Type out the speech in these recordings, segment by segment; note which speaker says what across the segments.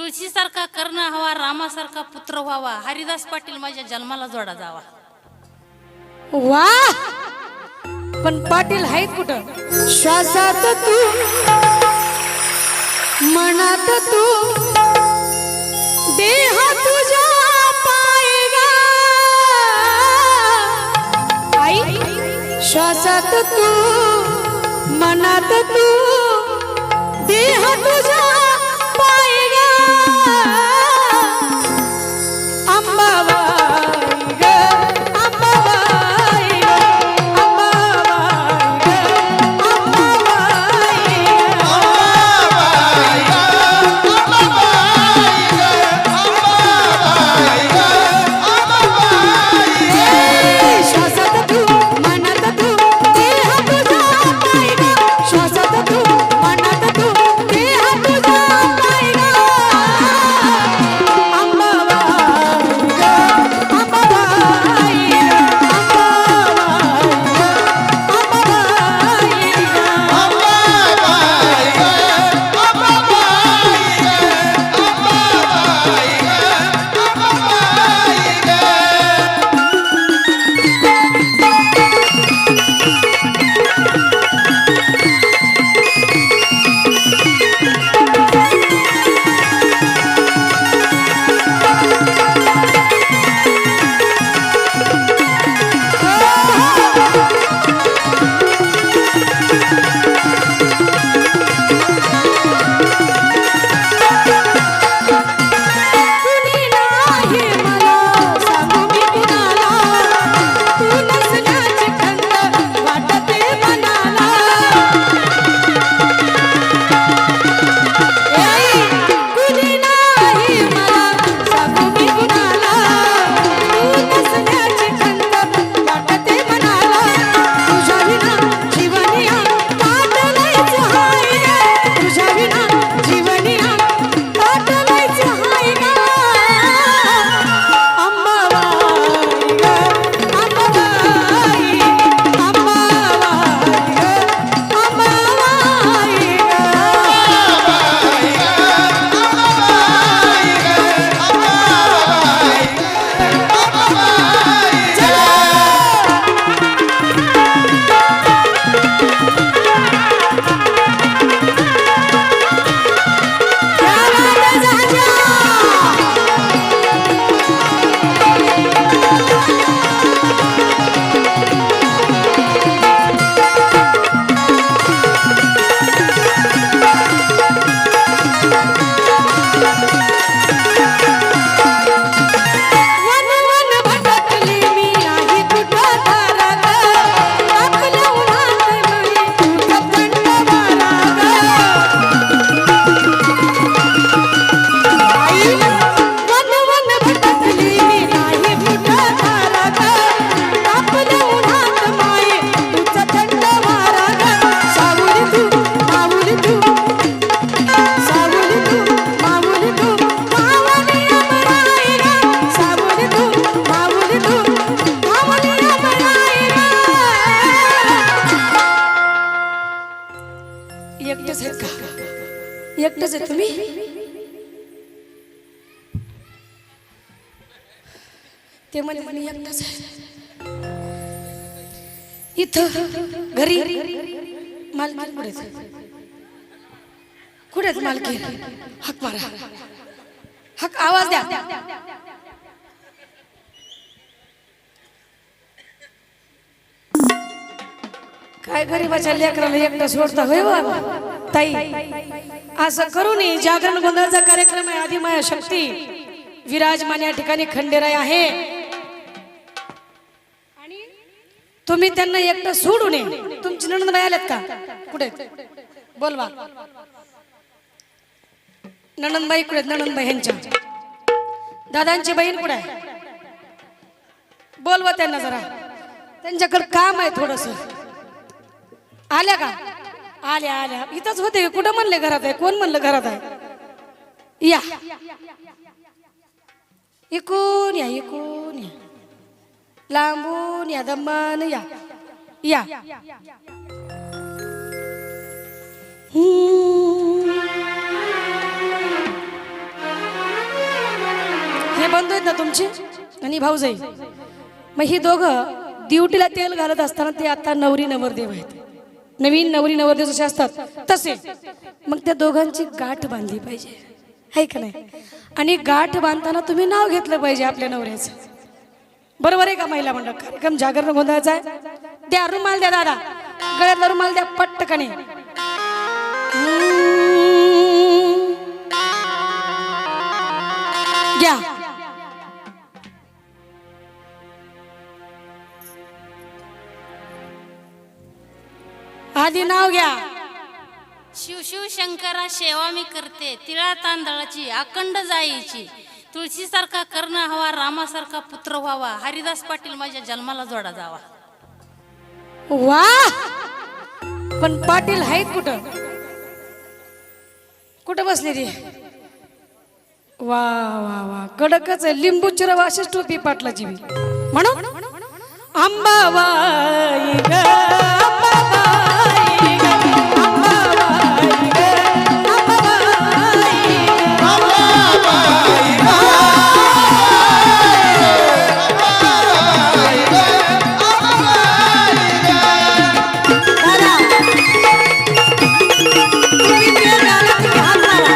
Speaker 1: तुळशीसारखा कर्ण हवा, रामासारखा पुत्र व्हावा, हरिदास पाटील माझ्या जन्माला जोडा जावा.
Speaker 2: वा पण पाटील आहेत कुठं? श्वासात तू, मनात तू, देह तुझ्या पायगा आई. श्वासात तू, मनात तू, देह तुझ्या पायगा अंबाबाई ग, अंबाबाई ग, अंबाबाई ग, अंबाबाई ग. श्वासात तू, मनात तू, देह तुझा पायगा. श्वासात तू, मनात तू, देह तुझा पायगा अंबाबाई ग, अंबाबाई ग, अंबाबाई कुणी नाही मला सांगू मी कुणाला, तू नसल्याची खंत वाटते मनाला. कुणी नाही मला सांगू मी कुणाला, तू नसल्याची खंत वाटते मनाला. तुझ्या विना जीवनिया काटलायच हाय ग, तुझ्या विना जीवनिया काटलायच हाय ग अंबाबाई ग, अंबाबाई, अंबाबाई ग, अंबाबाई वन वन भटकली मी आहे कुठं दारात, आपल्या उन्हात नाही तुझा थंड वारा ग. आई वन वन भटकली मी आहे कुठं दारात, आपल्या उन्हात माये तुझा थंड वारा ग. सावली तू, माऊली तू, सावली तू, माऊली तू, मावली अमराई ग. सावली तू, माऊली तू, मावली अमराई ग. एकटेच आहेत का? एकटेच आहे तुम्ही? ते म्हणे म्हणे एकटाच आहे इथं घरी. मालकी कुठे आहेत? कुठे आहेत मालकी? हक मारा, हक आवाज द्या. काय गरीबाच्या लेकराला एकटं सोडता होय बाबा ताई? असं करू नये. जागरण गोंधळाचा कार्यक्रम आहे. आदिमाया शक्ती विराजमान या ठिकाणी खंडेराय आहे. तुम्ही त्यांना एकटं सोडू नये. तुमची नणंदबाई आल्यात का? कुठे बोलवा. नणंदबाई कुठे? नणंदबाई ह्यांच्या दादांची बहीण कुठे आहे? बोलवा त्यांना जरा. त्यांच्याकडे काम आहे थोडस. आल्या का? आल्या आल्या. इथंच होते. कुठं म्हणले घरात आहे? कोण म्हणलं घरात आहे? या इकून या, इकून या, लांबून या, दमान या या. बंधू आहेत ना तुमची आणि भाऊजाई, मग ही दोघं ड्युटीला तेल घालत असताना ते आता नवरी नवरदेव आहेत. नवीन नवरी नवरदेव जसे असतात तसे. मग त्या दोघांची गाठ बांधली पाहिजे, आहे का नाही? आणि गाठ बांधताना तुम्ही नाव घेतलं पाहिजे आपल्या नवऱ्याचं. बरोबर आहे का महिला मंडळ? कार्यक्रम जागरण गोंधळाचा आहे. द्या रुमाल, द्या दादा, गळ्यातला रुमाल द्या पटकने. घ्या. आधी नाव घ्या.
Speaker 1: शिव शिव शंकरा सेवा मी करते, तिळा तांदळाची अखंड जायची. तुळशीसारखा कर्ण हवा, रामासारखा पुत्र व्हावा. हरिदास पाटील माझ्या जन्माला जोडा जावा.
Speaker 2: वा, पण पाटील आहेत कुठं? कुठं बसले ती? वा वा वा, कडकच आहे. लिंबू चिरव अशीच टोपी पाटलाची बी. म्हणून अंबाबाई ग, अंबाबाई ग, अंबाबाई ग, अंबाबाई ग. दादा, तुम्ही ते गाणं तुम्ही हात लावा.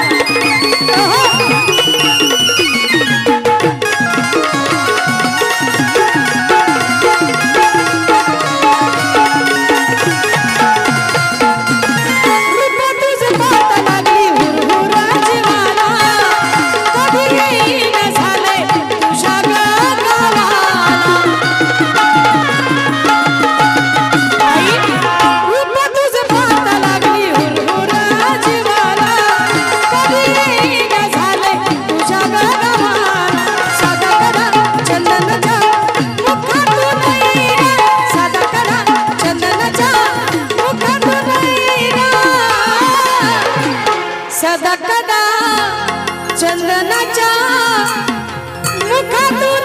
Speaker 2: सदा कदा चंदनाच्या मुखातून